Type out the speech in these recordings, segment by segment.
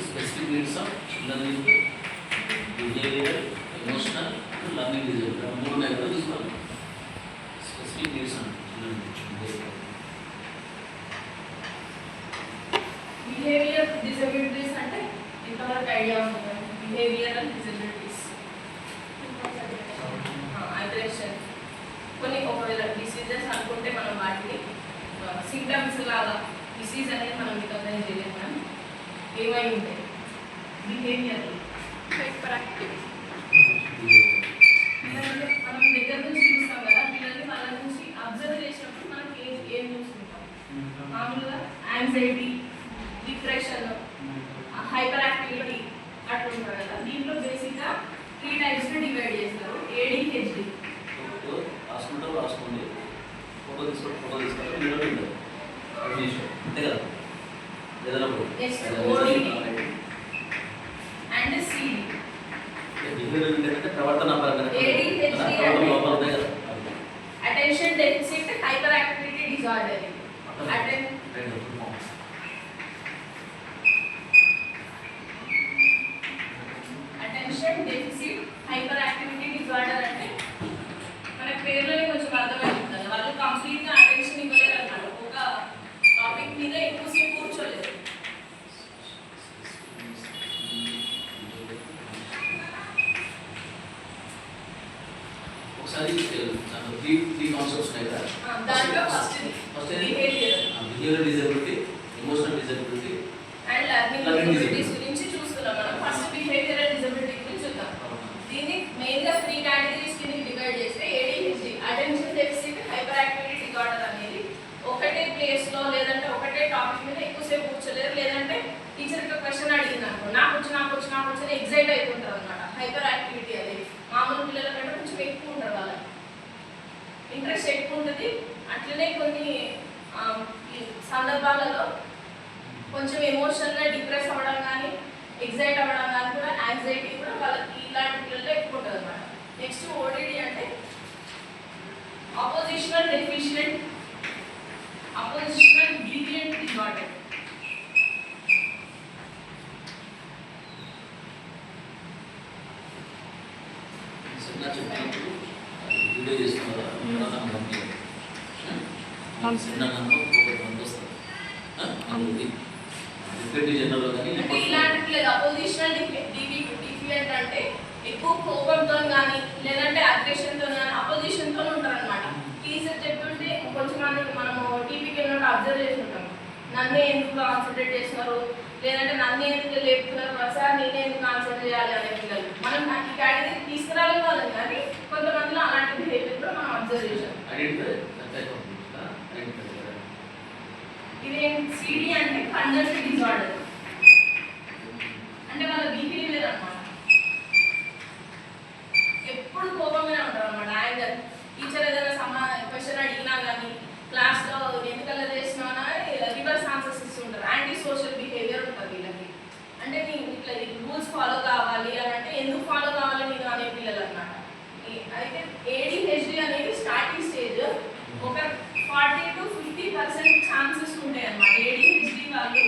specific needs of learning, behavioral, emotional, learning disorder. మూడు నెలలు తీసుకోవాలి. స్పెసిఫిక్ నీడ్స్ బిహేవియర్ డిజబిలిటీస్ అంటే ఇంతవరకు ఐడియా ఉంటుంది. బిహేవియరల్ డిజబిలిటీస్, అగ్రెషన్, కొన్ని ఒకవేళ డిసీజెస్ అనుకుంటే మనం వాటిని సింటమ్స్ లాగా డిసీజ్ అనేది మనం రికగ్నైజ్ చేయలేము. మనం ఏమై ఉంటాయి బిహేవియర్ హైపర్ యాక్టివిటీ. మనం దగ్గర నుంచి చూస్తాం కదా పిల్లల్ని, వాళ్ళ నుంచి అబ్జర్వ్ చేసినప్పుడు మనం ఏం చూస్తుంటాం? మామూలుగా యాంగ్జైటీ, డిప్రెషన్, హైపర్ యాక్టివిటీ అట్లా ఉంటారు కదా. దీంట్లో బేసిక్గా 3 టైప్స్ డివైడ్ చేస్తారు. ADHD రాసుకోండి, ఫోటో తీసుకోండి అంతే కదా. ODD and CD. ప్రవర్తన attention deficit hyper activity disorder. Attention deficit hyper activity disorder అంటే మన పేర్లోనే కొంచెం అర్థమవుతుంది. వాళ్ళు కంప్లీట్గా అటెన్షన్ ఇవ్వలేరు అన్నమాట. ఒక టాపిక్ మీద ఎక్కువసేపు కూర్చోలేదు. ఒకసారి త్రీ కాన్సెప్ట్స్ ఉన్నాయి కదా. దాంట్లో first behaviour disability, emotional disability and learning disabilities గురించి చూస్తున్నాం మనం. ఫస్ట్ బిహేవియరల్ డిజబిలిటీ గురించి చూద్దాం. దీన్ని మెయిన్గా 3 కేటగిరీస్ కింద డివైడ్ చేస్తే ADHD attention deficit hyper activity disorder అనేది ఒకటే ప్లేస్లో లేదంటే ఒకటే టాపిక్ మీద ఎక్కువసేపు కూర్చోలేరు. లేదంటే టీచర్కి క్వశ్చన్ అడిగింది అనుకో, నాకు వచ్చి ఎగ్జైట్ అయిపోతారు అనమాట. హైపర్ యాక్టివిటీ అది మామూలు పిల్లల కంటే కొంచెం ఎక్కువ ఉంటారు, వాళ్ళకి ఇంట్రెస్ట్ ఎక్కువ ఉంటుంది. అట్లనే కొన్ని సందర్భాలలో కొంచెం ఎమోషనల్గా డిప్రెస్ అవ్వడం కానీ, ఎగ్జైట్ అవ్వడం కానీ కూడా, యాంగ్జైటీ కూడా వాళ్ళకి ఇలాంటి పిల్లల్లో ఎక్కువ ఉంటుంది అనమాట. నెక్స్ట్ ODD అంటే oppositional deficient oppositional deviant disorder. Video చేస్తున్నారు అపోజిషనల్ డిఫియంట్ అంటే ఎక్కువ కోపంతో కానీ లేదంటే అగ్రెషన్తో కానీ అపోజిషన్తో ఉంటారు అనమాట. టీచర్ చెప్తుంటే కొంచెం మనము టీవీకి వెళ్ళినట్టు అబ్జర్వ్ చేసి ఉంటాం. నన్నే ఎందుకు కాన్సన్ట్రేట్ చేస్తున్నారు, లేదంటే నన్నే ఎందుకు లేపుతున్నారు, సార్ నేనే ఎందుకు కాన్సన్ట్రేట్ చేయాలి అనే పిల్లలు. మనం ఈ కేటగిరీ తీసుకురాలని వాళ్ళని, కానీ కొంతమందిలో అలాంటి బిహేవియర్ కూడా మనం అబ్జర్వ్ చేసాం. ఇది CD అంటే కంజెస్టివ్ డిజార్డర్. అంటే వాళ్ళ బిహేవియర్ అన్నమాట ఎప్పుడు కోపంగానే ఉంటారు అన్నమాట. ఆయన టీచర్ ఏదైనా క్వశ్చన్ అడిగినా కానీ క్లాస్లో ఎందుకల్లా చేసినా రివర్స్ ఆన్సర్స్ ఇస్తుంటారు. యాంటీ సోషల్ బిహేవియర్ ఉంటుంది వీళ్ళకి. అంటే నేను ఇట్లా రూల్స్ ఫాలో కావాలి అని అంటే ఎందుకు ఫాలో కావాలి నేను అనే పిల్లలు అన్నమాట. అయితే ADHD అనేది స్టార్టింగ్ స్టేజ్. ఒక 40 to 50% ఛాన్సెస్ ఉంటాయి అన్నమాట. ADHD వాళ్ళు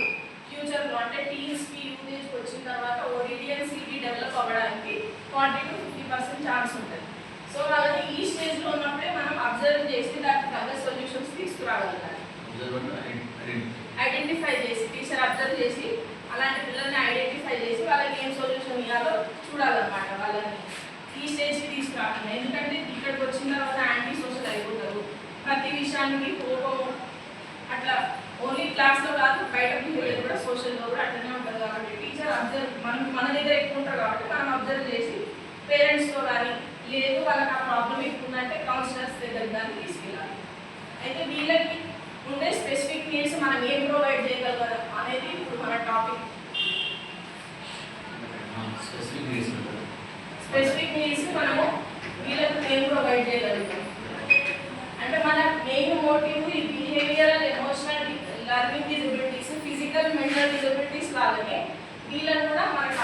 ఫ్యూచర్లో అంటే టీన్స్కి యూనేజ్కి వచ్చిన తర్వాత ODD అండ్ CD డెవలప్ అవ్వడానికి 40 to 50% ఛాన్స్ ఉంటుంది. సో వాళ్ళని ఈ స్టేజ్లో ఉన్నప్పుడే మనం అబ్జర్వ్ చేసి దానికి తగ్గ సొల్యూషన్స్ తీసుకురాగలగాలి. ఐడెంటిఫై చేసి టీచర్ అబ్జర్వ్ చేసి అలాంటి పిల్లల్ని ఐడెంటిఫై చేసి వాళ్ళకి ఏం సొల్యూషన్ ఇవ్వాలో చూడాలన్నమాట. వాళ్ళని ఈ స్టేజ్కి తీసుకురాకుండా, ఎందుకంటే ఇక్కడికి వచ్చిన తర్వాత యాంటీ సోషల్ అయిపోతారు. ప్రతి విషయానికి కోపము అట్లా ఓన్లీ క్లాస్లో కాదు బయట బిహేవియర్ కూడా సోషల్లో కూడా అట్లనే ఉంటుంది. కాబట్టి టీచర్ అబ్జర్వ్ మన దగ్గర ఎక్కువ ఉంటారు కాబట్టి మనం అబ్జర్వ్ చేసి పేరెంట్స్తో కానీ లేదు వాళ్ళకి ఆ ప్రాబ్లం ఎక్కువ ఉందంటే కౌన్సిలర్స్ దగ్గర కానీ తీసుకెళ్ళాలి. అయితే వీళ్ళకి ఉండే స్పెసిఫిక్ నీడ్స్ మనం ఏం ప్రొవైడ్ చేయగలగడం అనేది ఇప్పుడు మన టాపిక్. స్పెసిఫిక్ నీడ్స్ మనము వీళ్ళకి ఏం ప్రొవైడ్ చేయగలుగుతాం అంటే మన మెయిన్ మోటివ్ ఈ behaviour learning disabilities, physical mental disabilities లాగానే వీళ్ళని కూడా మనకు